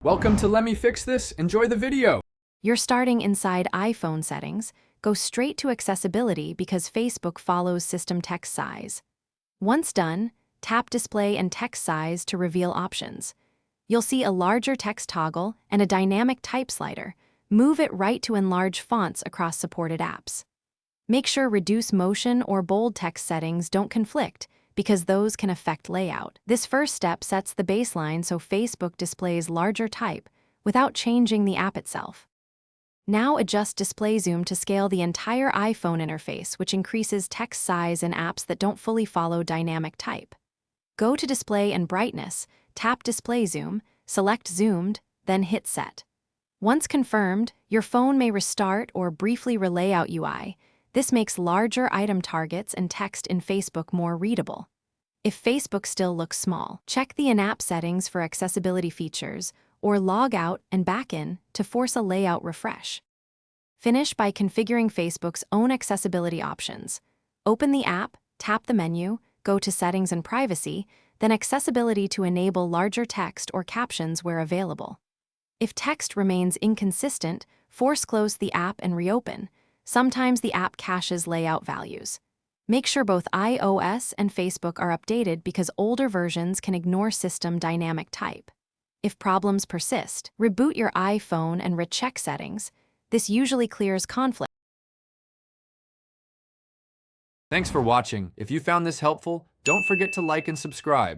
Welcome to Let Me Fix This. Enjoy the video. You're starting inside iPhone settings. Go straight to accessibility because Facebook follows system text size. Once done, tap display and text size to reveal options. You'll see a larger text toggle and a dynamic type slider. Move it right to enlarge fonts across supported apps. Make sure reduce motion or bold text settings don't conflict because those can affect layout. This first step sets the baseline so Facebook displays larger type without changing the app itself. Now adjust display zoom to scale the entire iPhone interface, which increases text size in apps that don't fully follow dynamic type. Go to display and brightness, tap display zoom, select zoomed, then hit set. Once confirmed, your phone may restart or briefly relay out UI. This makes larger item targets and text in Facebook more readable. If Facebook still looks small, check the in-app settings for accessibility features or log out and back in to force a layout refresh. Finish by configuring Facebook's own accessibility options. Open the app, tap the menu, go to Settings and Privacy, then Accessibility to enable larger text or captions where available. If text remains inconsistent, force close the app and reopen. Sometimes the app caches layout values. Make sure both iOS and Facebook are updated because older versions can ignore system dynamic type. If problems persist, reboot your iPhone and recheck settings. This usually clears conflict. Thanks for watching. If you found this helpful, don't forget to like and subscribe.